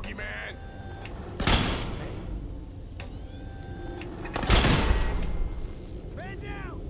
boogeyman! Man down!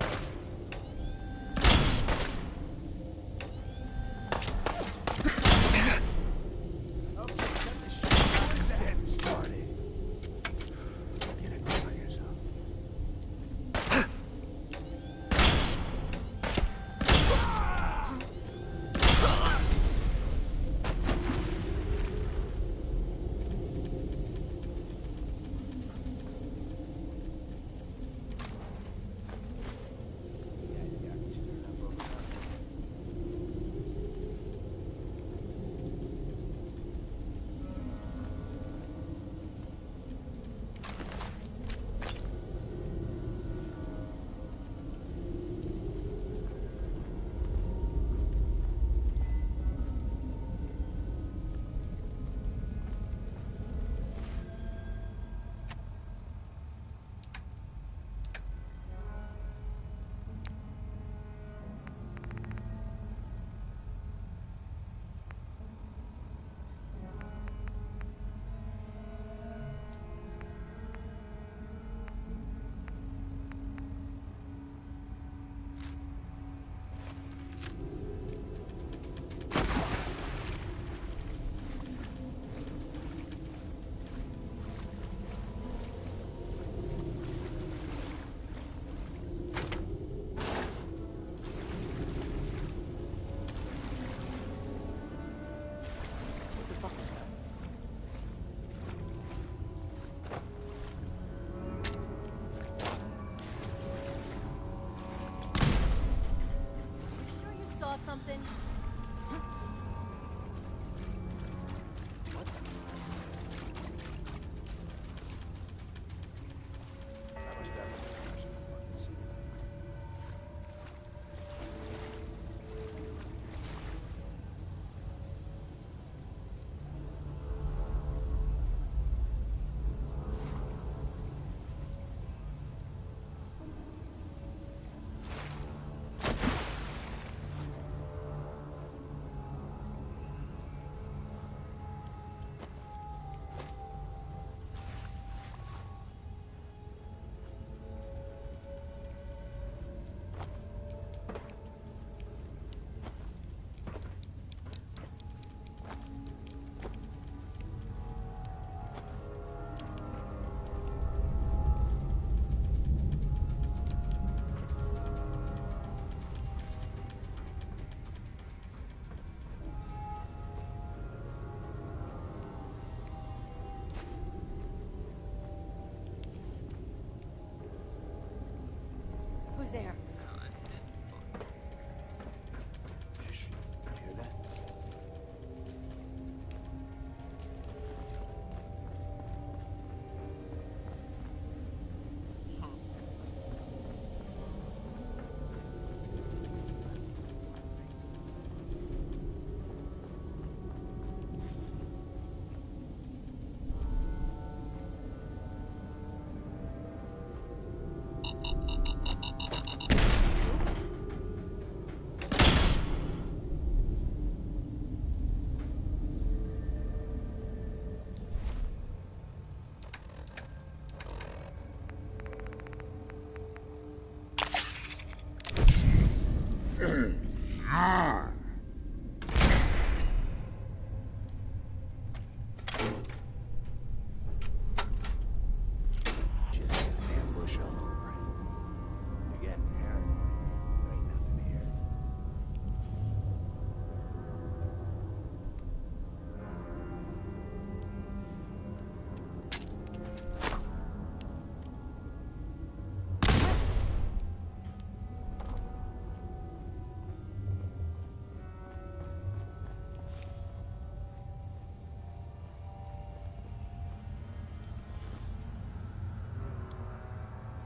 Something. I must have fucking see things. Who's there? Shh. You hear that?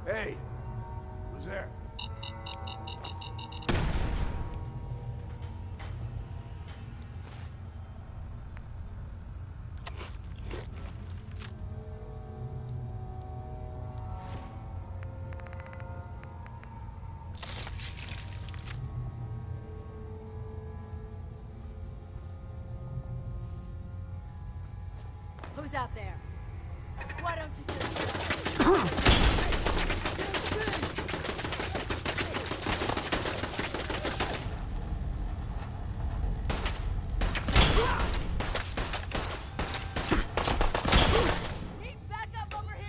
Hey, who's there? Who's out there? Why don't you just... Need backup over here!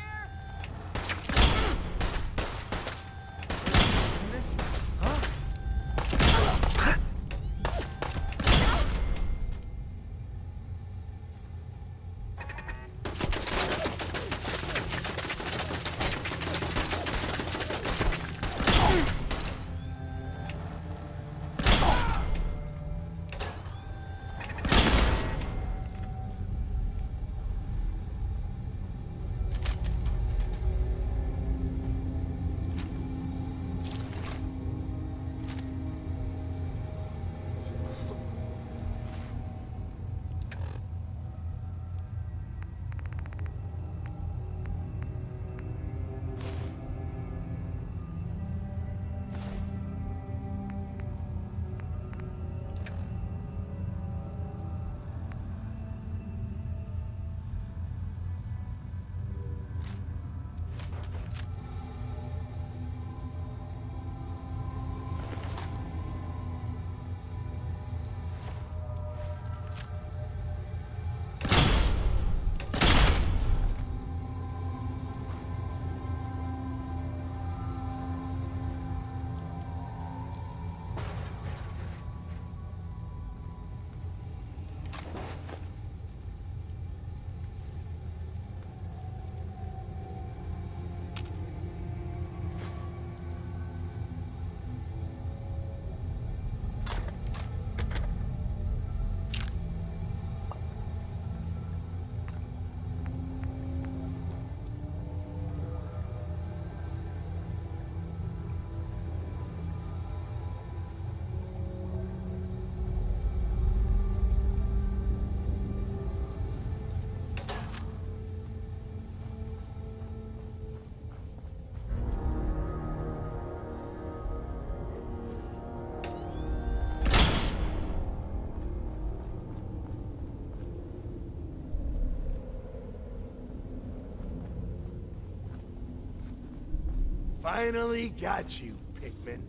Finally got you, Pickman.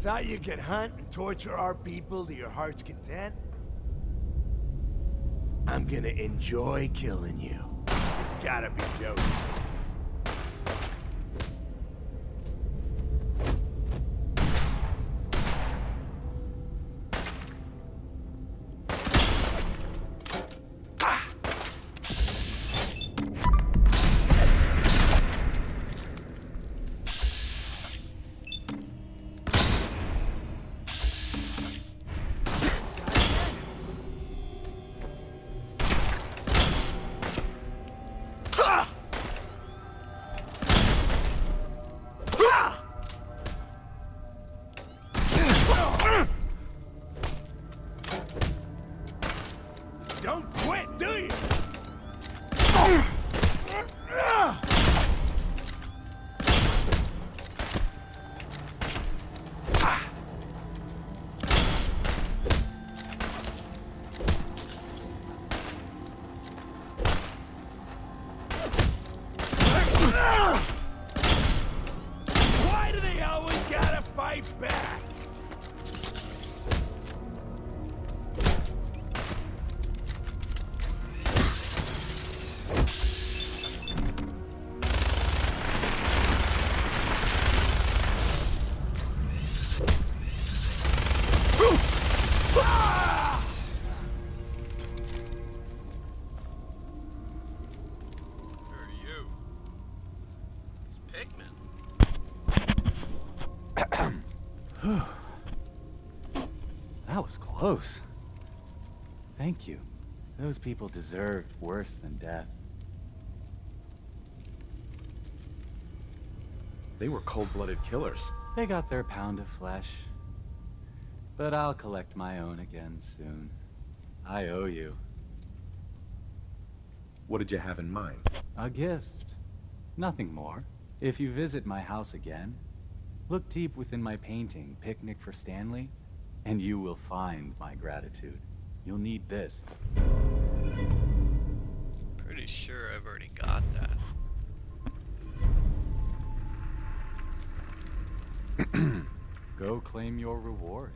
Thought you could hunt and torture our people to your heart's content? I'm gonna enjoy killing you. You gotta be joking. Don't quit, do you? Why do they always gotta fight back? That was close. Thank you. Those people deserved worse than death. They were cold-blooded killers. They got their pound of flesh. But I'll collect my own again soon. I owe you. What did you have in mind? A gift. Nothing more. If you visit my house again, look deep within my painting, Picnic for Stanley, and you will find my gratitude. You'll need this. already got that. Go claim your reward.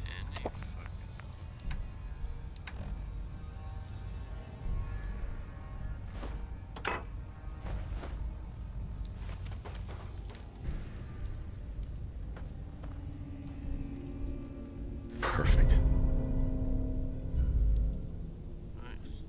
Any fucking Perfect. nice.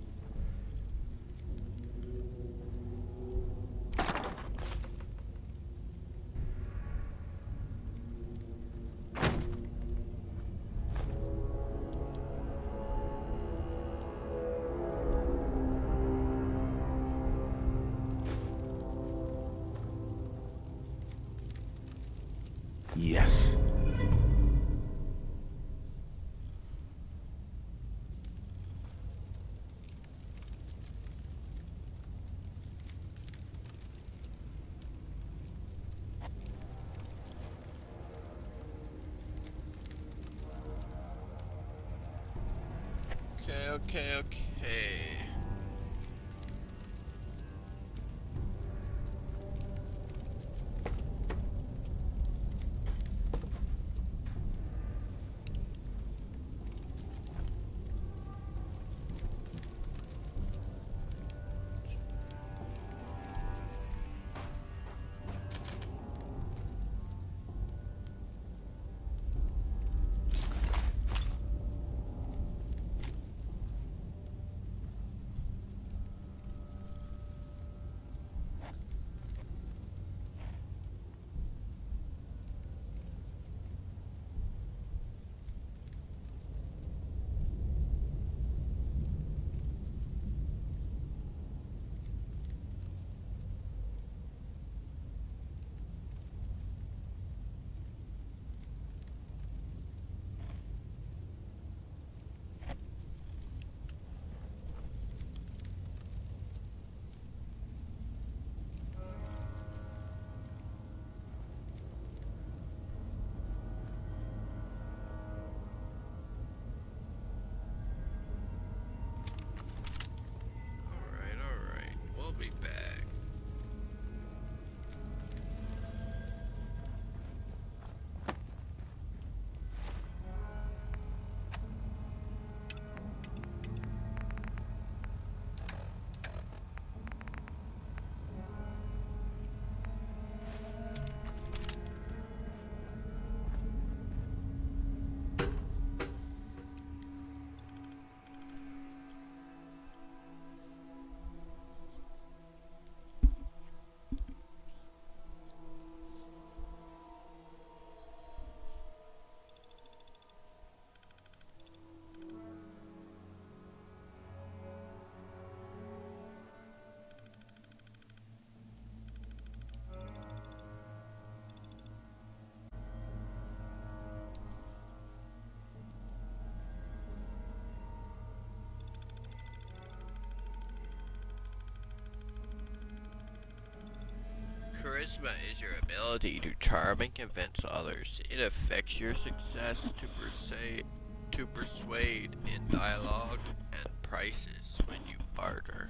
Yes. Okay. Alright. We'll be back. Charisma is your ability to charm and convince others. It affects your success to persuade in dialogue and prices when you barter.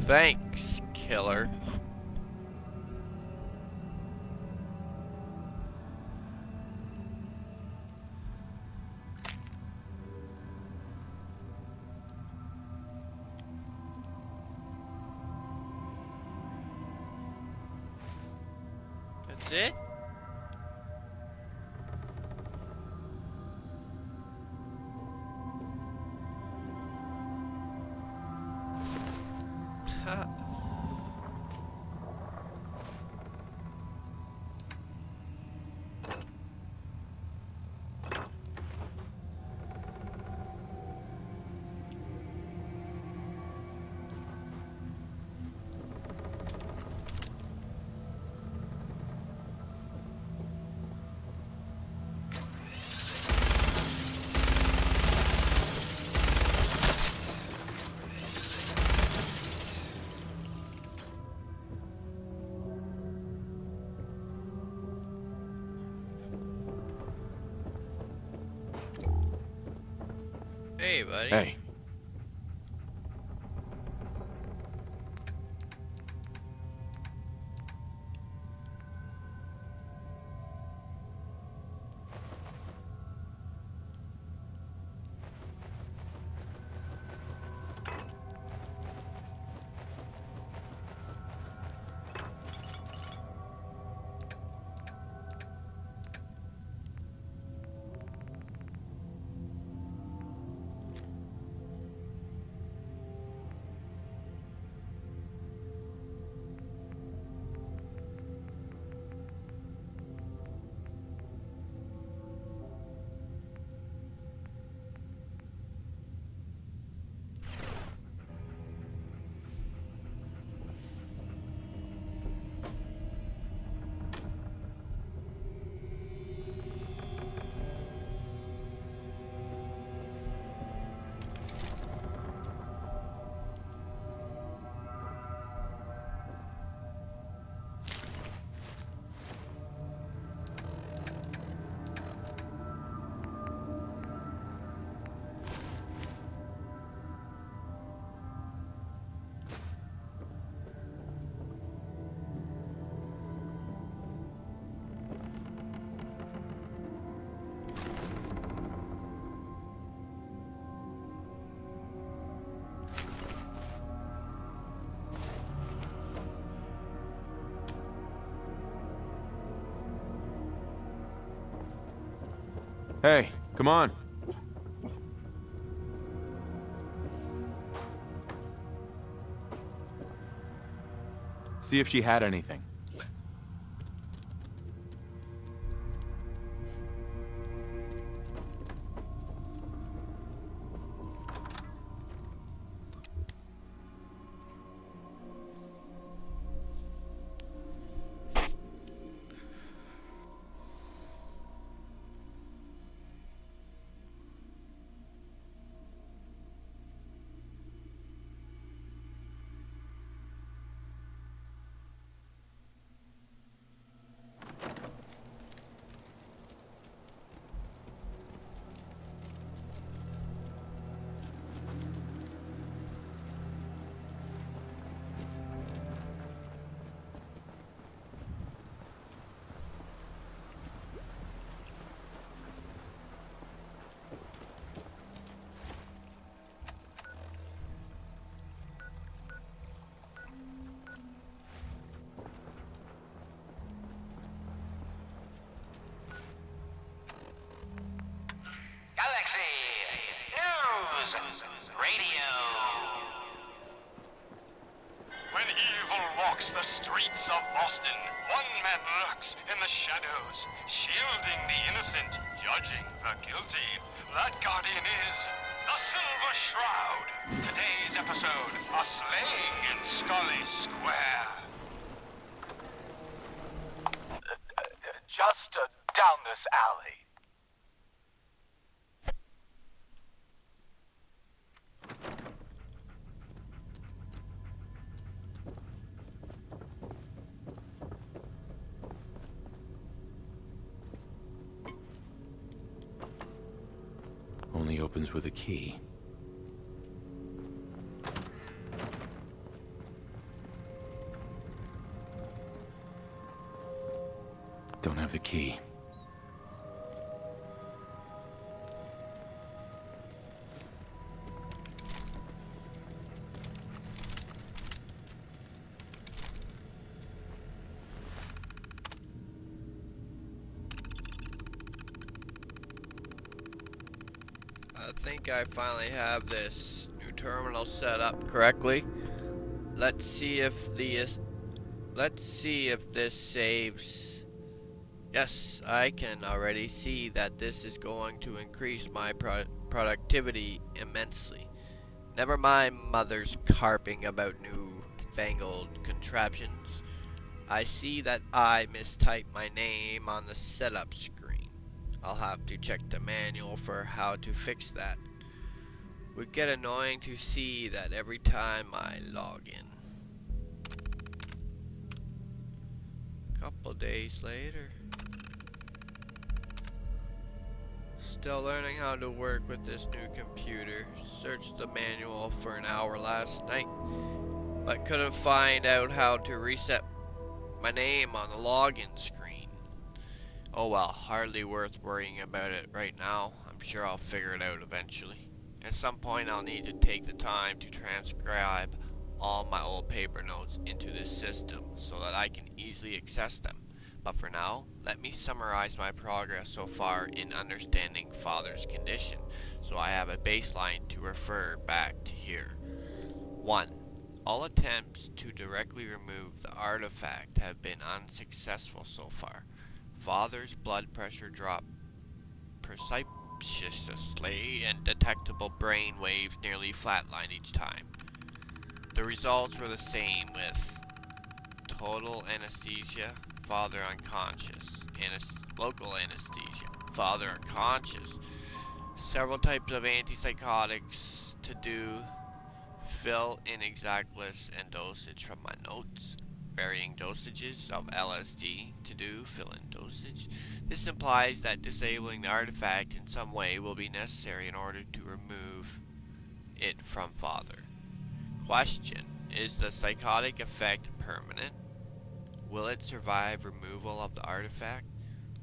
Thanks, killer. That's it? Hey, buddy. Hey. Hey, come on. See if she had anything. Radio. When evil walks the streets of Boston, one man lurks in the shadows, shielding the innocent, judging the guilty. That guardian is the Silver Shroud. Today's episode, a slaying in Scully Square. Just down this alley. Only opens with a key. don't have the key. I think I finally have this new terminal set up correctly. Let's see if this saves. Yes, I can already see that this is going to increase my productivity immensely. Never mind mother's carping about new fangled contraptions. I see that I mistyped my name on the setup screen. I'll have to check the manual for how to fix that. Would get annoying to see that every time I log in. Couple days later. Still learning how to work with this new computer. Searched the manual for an hour last night, but couldn't find out how to reset my name on the login screen. Oh well, hardly worth worrying about it right now. I'm sure I'll figure it out eventually. At some point I'll need to take the time to transcribe all my old paper notes into this system so that I can easily access them. But for now, let me summarize my progress so far in understanding Father's condition, so I have a baseline to refer back to here. 1. All attempts to directly remove the artifact have been unsuccessful so far. Father's blood pressure dropped precipitously, and detectable brain waves nearly flatlined each time. The results were the same, with total anesthesia, father unconscious, local anesthesia, father unconscious, several types of antipsychotics to do, fill in exact lists and dosage from my notes, varying dosages of LSD to do, fill in dosage. This implies that disabling the artifact in some way will be necessary in order to remove it from father. Question: is the psychotic effect permanent? Will it survive removal of the artifact,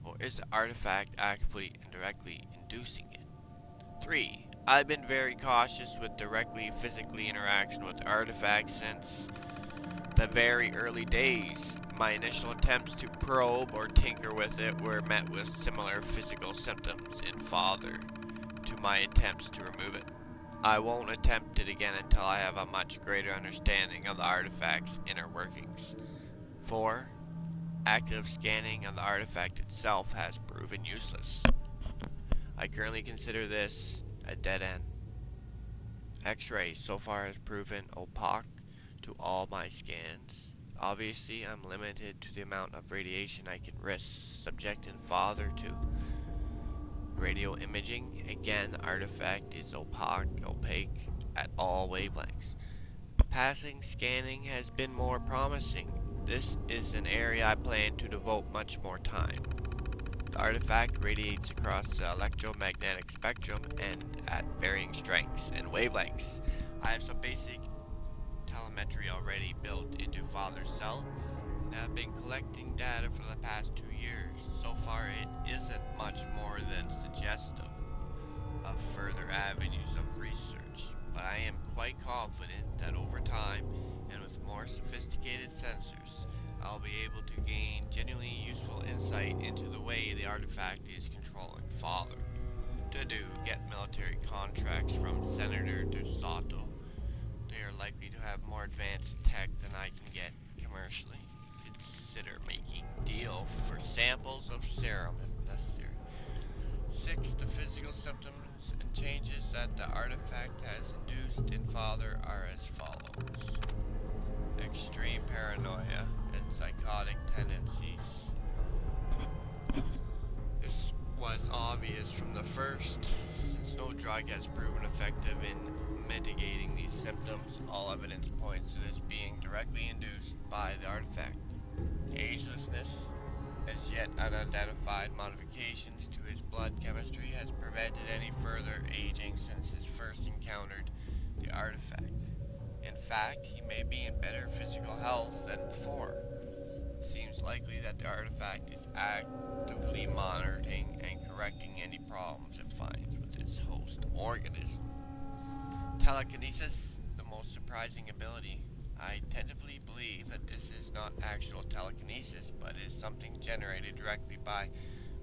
or is the artifact actively and directly inducing it? 3. I've been very cautious with directly physically interaction with the artifact since the very early days. My initial attempts to probe or tinker with it were met with similar physical symptoms in father to my attempts to remove it. I won't attempt it again until I have a much greater understanding of the artifact's inner workings. 4. Active scanning of the artifact itself has proven useless. I currently consider this a dead end. X-ray so far has proven opaque to all my scans. Obviously, I'm limited to the amount of radiation I can risk subjecting father to. Radio imaging, again, the artifact is opaque at all wavelengths. Passing scanning has been more promising. This is an area I plan to devote much more time. The artifact radiates across the electromagnetic spectrum and at varying strengths and wavelengths. I have some basic telemetry already built into Father's cell and have been collecting data for the past 2 years. So far it isn't much more than suggestive of further avenues of research, but I am quite confident that over time and with more sophisticated sensors, I'll be able to gain genuinely useful insight into the way the artifact is controlling Father. To get military contracts from Senator DeSoto. They are likely to have more advanced tech than I can get commercially. Consider making deal for samples of serum if necessary. 6. The physical symptoms and changes that the artifact has induced in Father are as follows. Extreme paranoia and psychotic tendencies. This was obvious from the first, since no drug has proven effective in mitigating these symptoms. All evidence points to this being directly induced by the artifact. Agelessness, as yet unidentified modifications to his blood chemistry, has prevented any further aging since his first encountered the artifact. In fact, he may be in better physical health than before. seems likely that the artifact is actively monitoring and correcting any problems it finds with its host organism. Telekinesis, the most surprising ability. I tentatively believe that this is not actual telekinesis, but is something generated directly by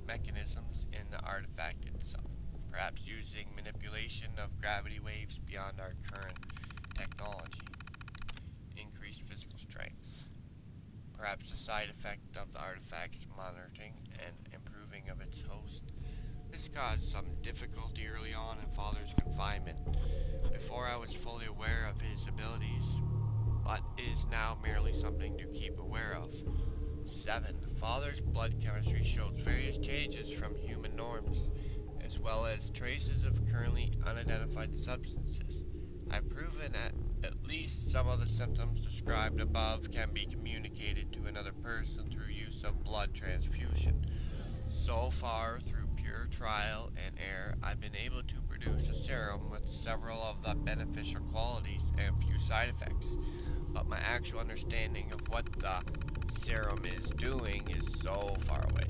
mechanisms in the artifact itself, perhaps using manipulation of gravity waves beyond our current technology. Increased physical strength, perhaps a side effect of the artifact's monitoring and improving of its host. This caused some difficulty early on in Father's confinement, before I was fully aware of his abilities, but is now merely something to keep aware of. 7. Father's blood chemistry shows various changes from human norms, as well as traces of currently unidentified substances. I've proven at least some of the symptoms described above can be communicated to another person through use of blood transfusion. So far, through pure trial and error, I've been able to produce a serum with several of the beneficial qualities and few side effects, but my actual understanding of what the serum is doing is so far away,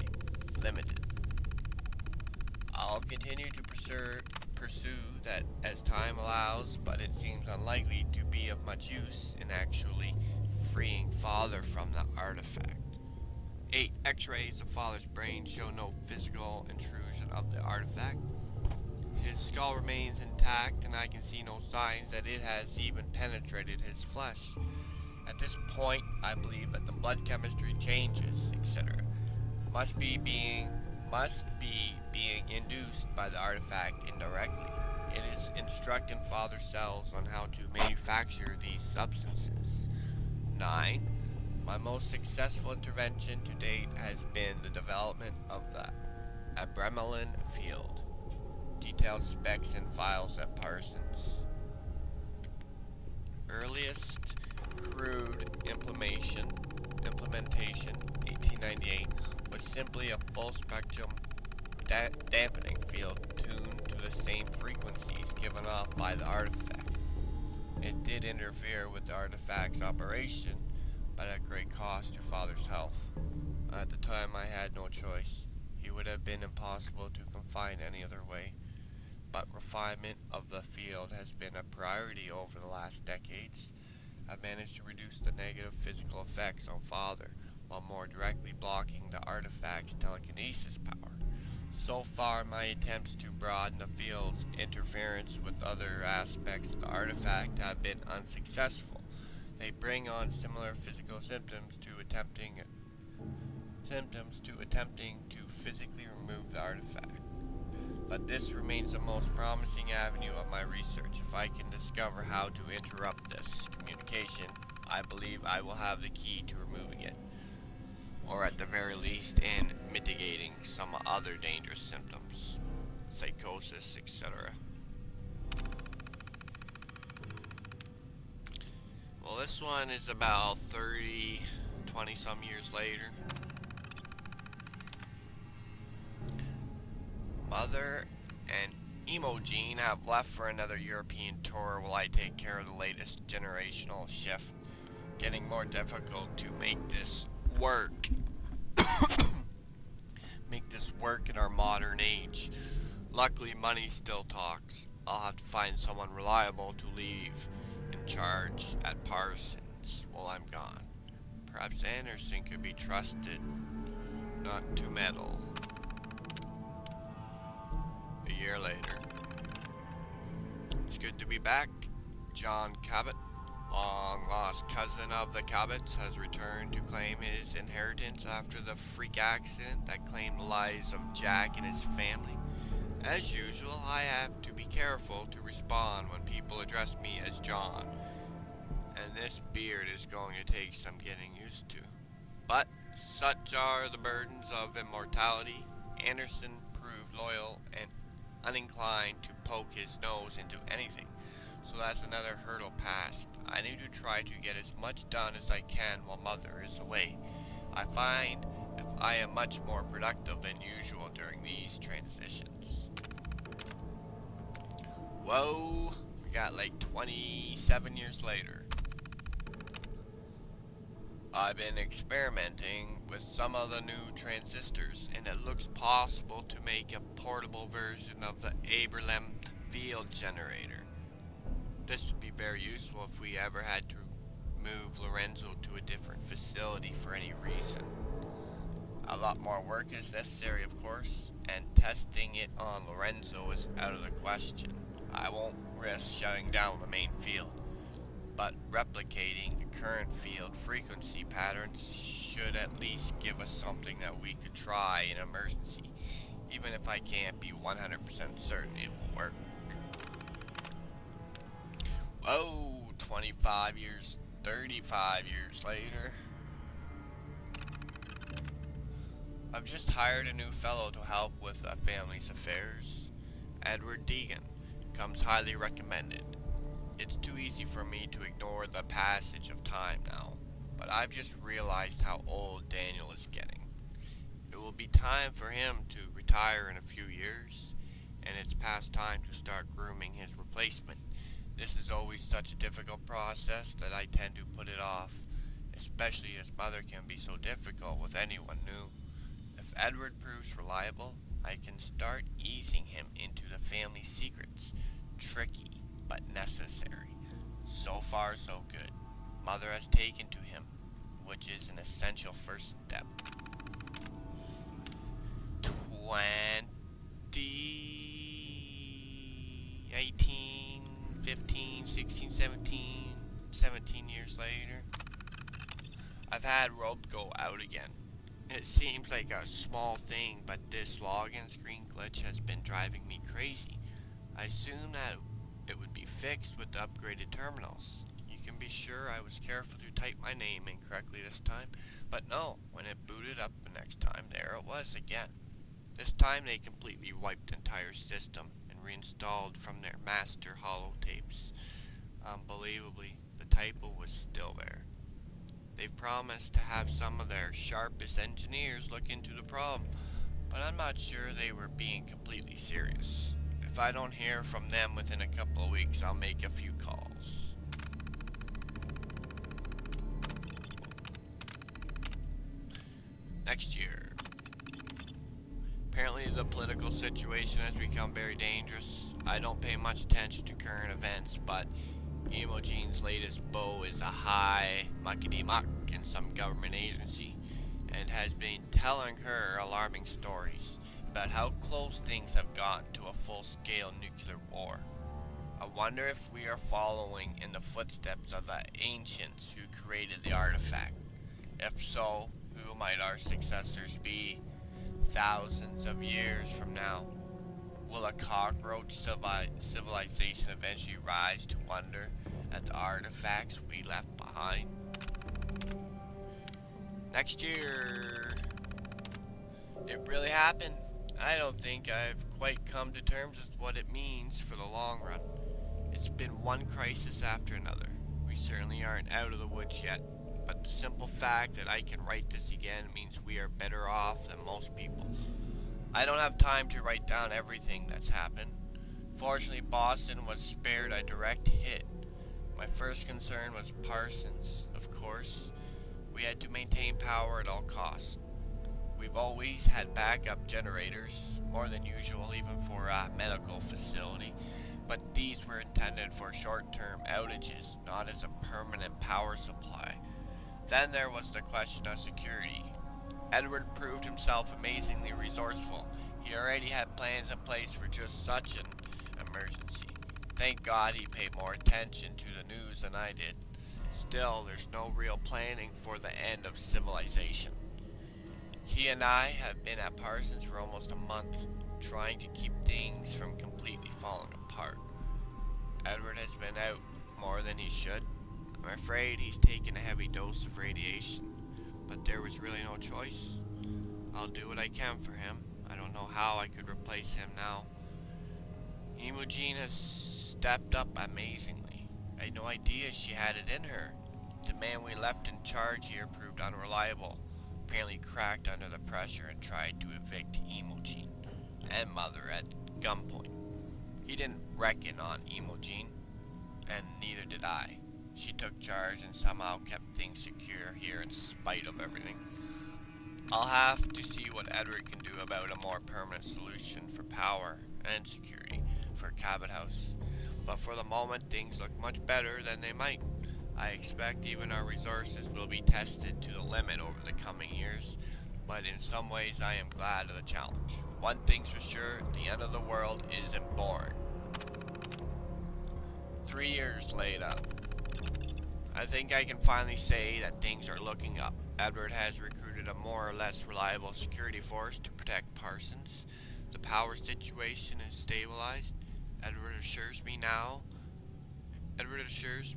limited. I'll continue to pursue that as time allows, but it seems unlikely to be of much use in actually freeing Father from the artifact. 8. X-rays of Father's brain show no physical intrusion of the artifact. His skull remains intact, and I can see no signs that it has even penetrated his flesh. At this point, I believe that the blood chemistry changes, etc., must be being induced by the artifact indirectly. It is instructing Father's cells on how to manufacture these substances. 9. My most successful intervention to date has been the development of the Abremelin field. Detailed specs and files at Parsons. Earliest crude implementation, 1898, was simply a full spectrum dampening field tuned to the same frequencies given off by the artifact. It did interfere with the artifact's operation, but at great cost to Father's health. At the time I had no choice. He would have been impossible to confine any other way. But refinement of the field has been a priority over the last decades. I've managed to reduce the negative physical effects on Father, while more directly blocking the artifact's telekinesis power. So far, my attempts to broaden the field's interference with other aspects of the artifact have been unsuccessful. They bring on similar physical symptoms to attempting to physically remove the artifact. But this remains the most promising avenue of my research. If I can discover how to interrupt this communication, I believe I will have the key to removing it, or at the very least in mitigating some other dangerous symptoms, psychosis, etc. Well, this one is about 20 some years later. Mother and Emogene have left for another European tour while I take care of the latest generational shift. Getting more difficult to make this work. Make this work in our modern age. Luckily, money still talks. I'll have to find someone reliable to leave in charge at Parsons while I'm gone. Perhaps Anderson could be trusted not to meddle. A year later. It's good to be back. John Cabot, long-lost cousin of the Cabots, has returned to claim his inheritance after the freak accident that claimed the lives of Jack and his family. As usual, I have to be careful to respond when people address me as John, and this beard is going to take some getting used to. But such are the burdens of immortality. Anderson proved loyal and uninclined to poke his nose into anything, so that's another hurdle passed. I need to try to get as much done as I can while Mother is away. I find if I am much more productive than usual during these transitions. Whoa, we got like 27 years later. I've been experimenting with some of the new transistors, and it looks possible to make a portable version of the Abraham field generator. This would be very useful if we ever had to move Lorenzo to a different facility for any reason. A lot more work is necessary, of course, and testing it on Lorenzo is out of the question. I won't risk shutting down the main field, but replicating the current field frequency patterns should at least give us something that we could try in emergency, even if I can't be 100% certain it will work. Whoa, 25 years, 35 years later. I've just hired a new fellow to help with the family's affairs. Edward Deegan comes highly recommended. It's too easy for me to ignore the passage of time now, but I've just realized how old Daniel is getting. It will be time for him to retire in a few years, and it's past time to start grooming his replacement. This is always such a difficult process that I tend to put it off, especially as mother can be so difficult with anyone new. If Edward proves reliable, I can start easing him into the family secrets. Tricky, but necessary. So far, so good. Mother has taken to him, which is an essential first step. 18, 15, 16, 17 years later. I've had Rob go out again. It seems like a small thing, but this login screen glitch has been driving me crazy. I assumed that it would be fixed with the upgraded terminals. You can be sure I was careful to type my name in correctly this time, but no, when it booted up the next time, there it was again. This time they completely wiped the entire system and reinstalled from their master holotapes. Unbelievably, the typo was still there. They've promised to have some of their sharpest engineers look into the problem, but I'm not sure they were being completely serious. If I don't hear from them within a couple of weeks, I'll make a few calls. Next year. Apparently the political situation has become very dangerous. I don't pay much attention to current events, but Imogene's latest beau is a high muckety-muck in some government agency, and has been telling her alarming stories about how close things have gotten to a full-scale nuclear war. I wonder if we are following in the footsteps of the ancients who created the artifact. If so, who might our successors be thousands of years from now? Will a cockroach civilization eventually rise to wonder at the artifacts we left behind? Next year. It really happened. I don't think I've quite come to terms with what it means for the long run. It's been one crisis after another. We certainly aren't out of the woods yet, but the simple fact that I can write this again means we are better off than most people. I don't have time to write down everything that's happened. Fortunately, Boston was spared a direct hit. My first concern was Parsons, of course. We had to maintain power at all costs. We've always had backup generators, more than usual even for a medical facility, but these were intended for short-term outages, not as a permanent power supply. Then there was the question of security. Edward proved himself amazingly resourceful. He already had plans in place for just such an emergency. Thank God he paid more attention to the news than I did. Still, there's no real planning for the end of civilization. He and I have been at Parsons for almost a month, trying to keep things from completely falling apart. Edward has been out more than he should. I'm afraid he's taken a heavy dose of radiation, but there was really no choice. I'll do what I can for him. I don't know how I could replace him now. Imogene has stepped up amazingly. I had no idea she had it in her. The man we left in charge here proved unreliable. Apparently cracked under the pressure and tried to evict Imogene and Mother at gunpoint. He didn't reckon on Imogene, and neither did I. She took charge and somehow kept things secure here in spite of everything. I'll have to see what Edward can do about a more permanent solution for power and security for Cabot House. But for the moment, things look much better than they might. I expect even our resources will be tested to the limit over the coming years, but in some ways I am glad of the challenge. One thing's for sure, the end of the world isn't born. 3 years later. I think I can finally say that things are looking up. Edward has recruited a more or less reliable security force to protect Parsons. The power situation is stabilized. Edward assures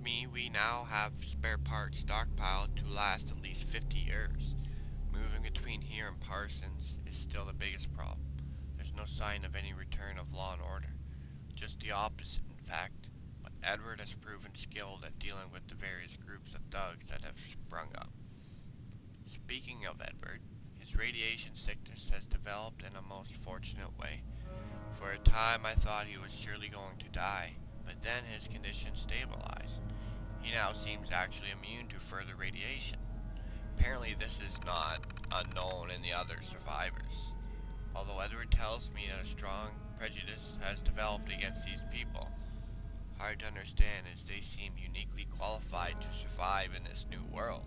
me we now have spare parts stockpiled to last at least 50 years. Moving between here and Parsons is still the biggest problem. There's no sign of any return of law and order. Just the opposite, in fact. But Edward has proven skilled at dealing with the various groups of thugs that have sprung up. Speaking of Edward, his radiation sickness has developed in a most fortunate way. For a time I thought he was surely going to die, but then his condition stabilized. He now seems actually immune to further radiation. Apparently this is not unknown in the other survivors. Although Edward tells me that a strong prejudice has developed against these people, hard to understand as they seem uniquely qualified to survive in this new world.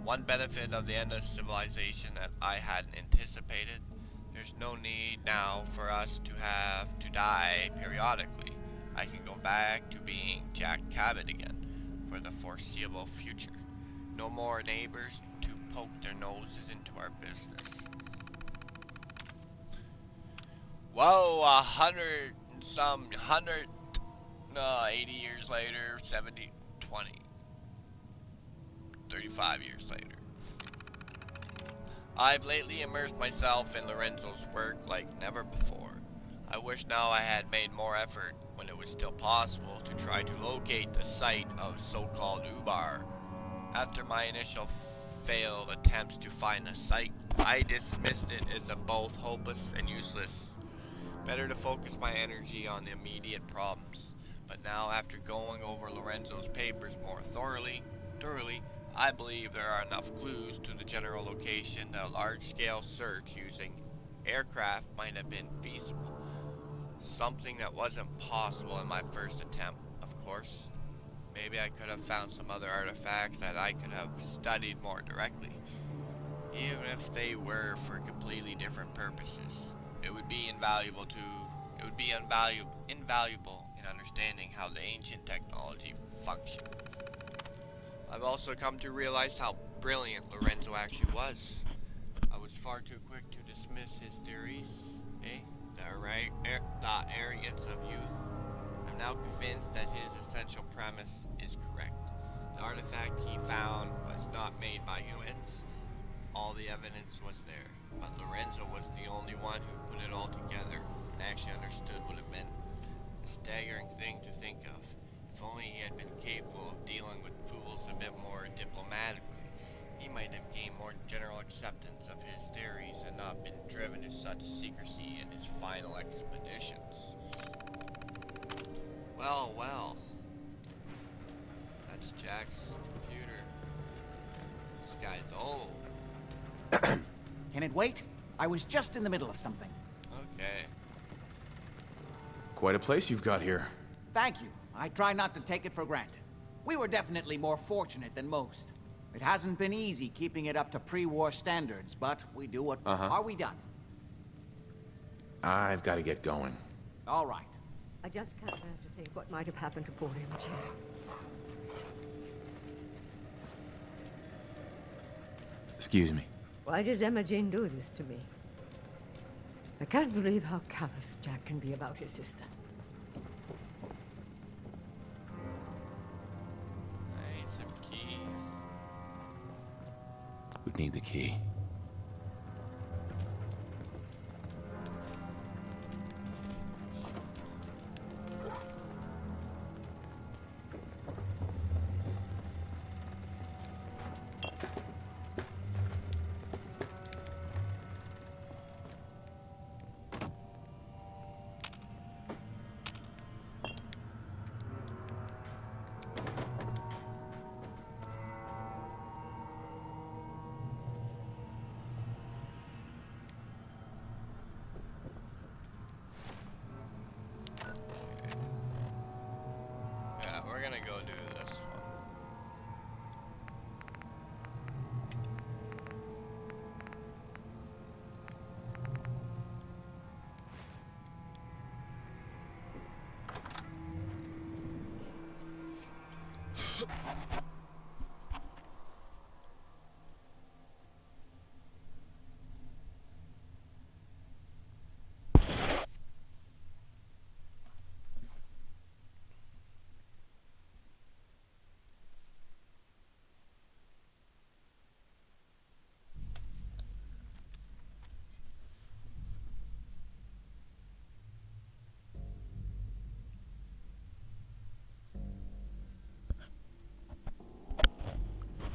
One benefit of the end of civilization that I hadn't anticipated, there's no need now for us to have to die periodically. I can go back to being Jack Cabot again for the foreseeable future. No more neighbors to poke their noses into our business. Whoa, 80 years later, 70, 20, 35 years later. I've lately immersed myself in Lorenzo's work like never before. I wish now I had made more effort when it was still possible to try to locate the site of so-called Ubar. After my initial failed attempts to find the site, I dismissed it as both hopeless and useless. Better to focus my energy on the immediate problems. But now, after going over Lorenzo's papers more thoroughly, I believe there are enough clues to the general location that a large-scale search using aircraft might have been feasible. Something that wasn't possible in my first attempt, of course. Maybe I could have found some other artifacts that I could have studied more directly. Even if they were for completely different purposes. It would be invaluable in understanding how the ancient technology functioned. I've also come to realize how brilliant Lorenzo actually was. I was far too quick to dismiss his theories, the arrogance of youth. I'm now convinced that his essential premise is correct. The artifact he found was not made by humans. All the evidence was there, but Lorenzo was the only one who put it all together and actually understood what it meant. A staggering thing to think of. If only he had been capable of dealing with fools a bit more diplomatically, he might have gained more general acceptance of his theories and not been driven to such secrecy in his final expeditions. Well. That's Jack's computer. This guy's old. Can it wait? I was just in the middle of something. Okay. Quite a place you've got here. Thank you. I try not to take it for granted. We were definitely more fortunate than most. It hasn't been easy keeping it up to pre-war standards, but we do what... Are we done? I've got to get going. All right. I just can't bear to think what might have happened to poor Imogen. Excuse me. Why does Emma Jane do this to me? I can't believe how callous Jack can be about his sister. I need some keys. Would need the key.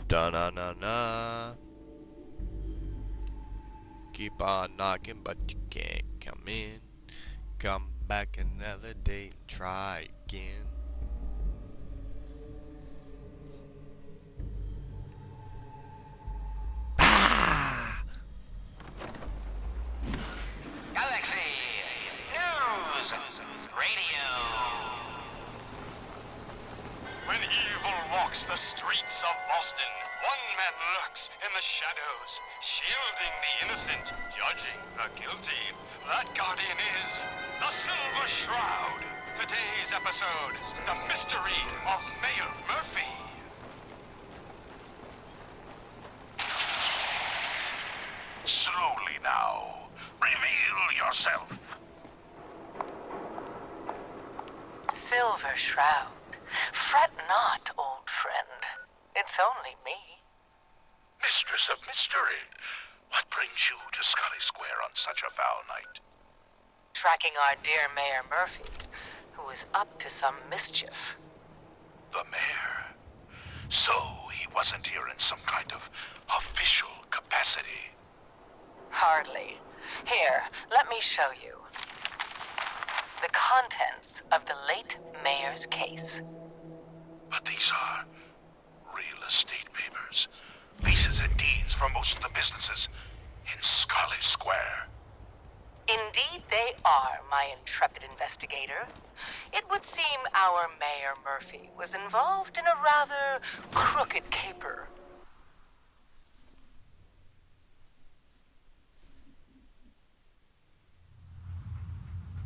Da-na-na-na. Keep on knocking, but you can't come in. Come back another day and try again. Ah! Galaxy News Radio. When evil walks the streets of Boston, one man lurks in the shadows, shielding the innocent, judging the guilty. That guardian is the Silver Shroud. Today's episode, the mystery of Mayor Murphy. Slowly now. Reveal yourself. Silver Shroud. Fret not, old friend. It's only me. Mistress of Mystery. What brings you to Scully Square on such a foul night? Tracking our dear Mayor Murphy, who is up to some mischief. The mayor? So he wasn't here in some kind of official capacity. Hardly. Here, let me show you. The contents of the late mayor's case. But these are real estate papers. Leases and deeds for most of the businesses in Scully Square. Indeed they are, my intrepid investigator. It would seem our Mayor Murphy was involved in a rather crooked caper.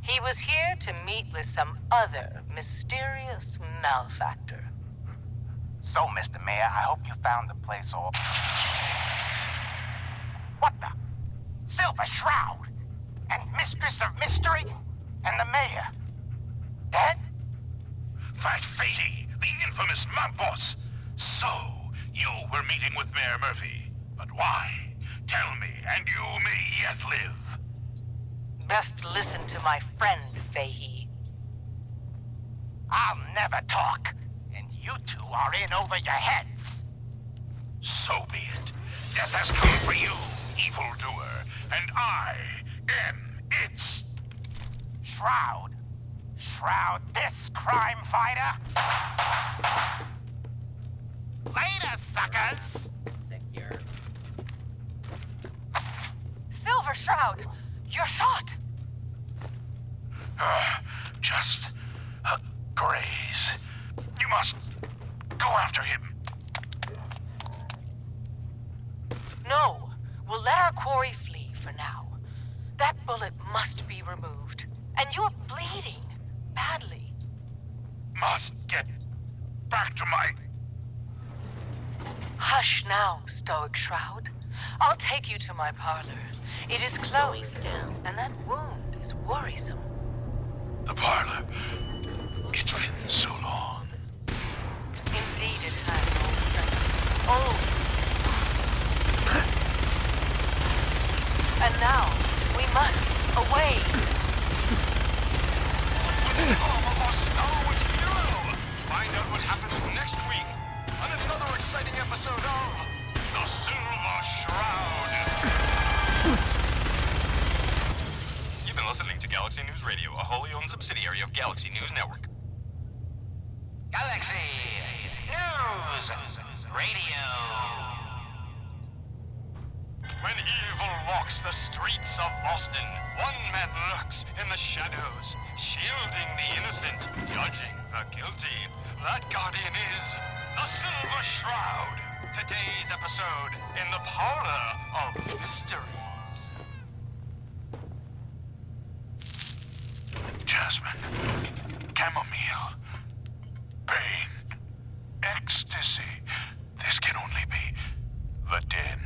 He was here to meet with some other mysterious malefactor. So, Mr. Mayor, I hope you found the place all... What the? Silver Shroud? And Mistress of Mystery? And the Mayor? Dead? That Fatey, the infamous mob boss. So, you were meeting with Mayor Murphy. But why? Tell me, and you may yet live. Best listen to my friend, Fahey. I'll never talk, and you two are in over your heads. So be it. Death has come for you, evildoer, and I am its... Shroud? Shroud this crime fighter? Later, suckers! Silver Shroud, you're shot. Just a graze. You must go after him. No, we'll let our quarry flee for now. That bullet must be removed. And you're bleeding badly. Must get back to my... Hush now, Stoic Shroud. I'll take you to my parlor. It is closed, and that wound is worrisome. The parlor. It's been so long. Indeed it has, old friend. Oh! And now, we must away! Find out what happens next week on another exciting episode of The Silver Shroud. You've been listening to Galaxy News Radio, a wholly owned subsidiary of Galaxy News Network. Galaxy News Radio. When evil walks the streets of Boston, one man lurks in the shadows, shielding the innocent, judging the guilty. That guardian is the Silver Shroud. Today's episode in the Parlor of Mysteries. Jasmine. Chamomile. Pain. Ecstasy. This can only be the den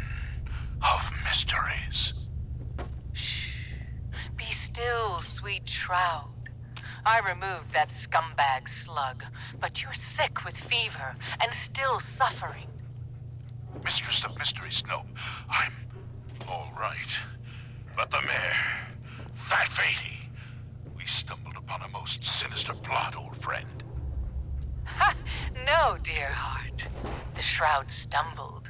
of mysteries. Shh. Be still, sweet Shroud. I removed that scumbag slug, but you're sick with fever and still suffering. Mistress of Mysteries, no. I'm all right. But the mayor, Fat Fatey, we stumbled upon a most sinister plot, old friend. Ha! No, dear heart. The Shroud stumbled.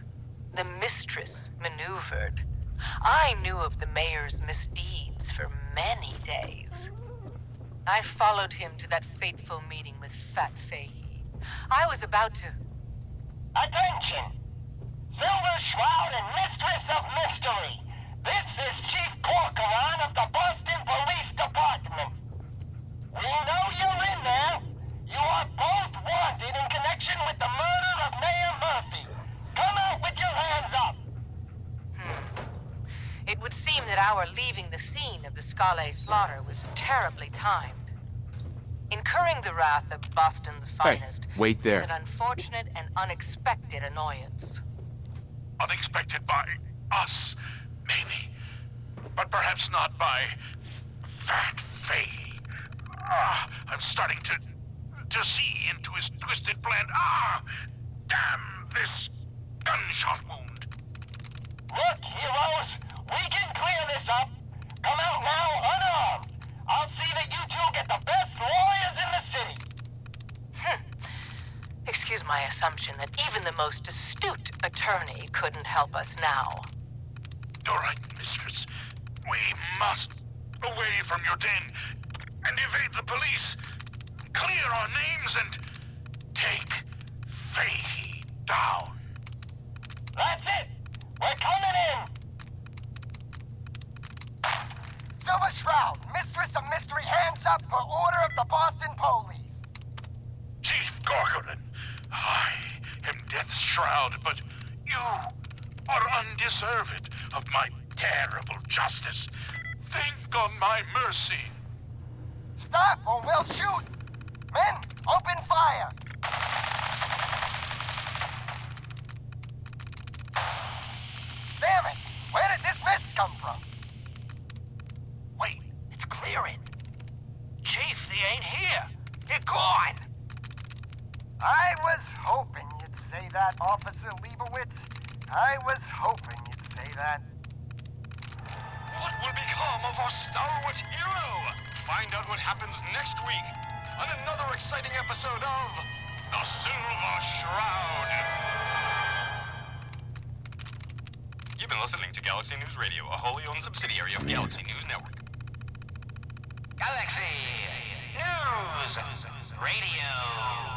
The mistress maneuvered. I knew of the mayor's misdeeds for many days. I followed him to that fateful meeting with Fat Fahey. I was about to... Attention! Silver Shroud and Mistress of Mystery. This is Chief Corcoran of the Boston Police Department. We know you're in there. You are both wanted in connection with the murder of Mayor Murphy. Come out with your hands up. It would seem that our leaving the scene of the Scale slaughter was terribly timed. Incurring the wrath of Boston's finest wait there. is an unfortunate and unexpected annoyance. Unexpected by us, maybe. But perhaps not by Fat Fahey. I'm starting to see into his twisted plan. Damn this gunshot wound. Look, heroes, we can clear this up. Come out now unarmed. I'll see that you two get the best lawyers in the city. Excuse my assumption that even the most astute attorney couldn't help us now. You're right, mistress. We must away from your den and evade the police. Clear our names and take Fahey down. That's it. We're coming in. Silver Shroud, Mistress of Mystery, hands up for order of the Boston Police. Chief Corcoran, I am Death's Shroud, but you are undeserved of my terrible justice. Think on my mercy. Stop or we'll shoot. Men, open fire. Damn it! Where did this mist come from? Wait, it's clearing. Chief, they ain't here. They're gone. I was hoping you'd say that, Officer Leibowitz. I was hoping you'd say that. What will become of our stalwart hero? Find out what happens next week on another exciting episode of The Silver Shroud. You've been listening to Galaxy News Radio, a wholly owned subsidiary of Galaxy News Network. Galaxy News Radio.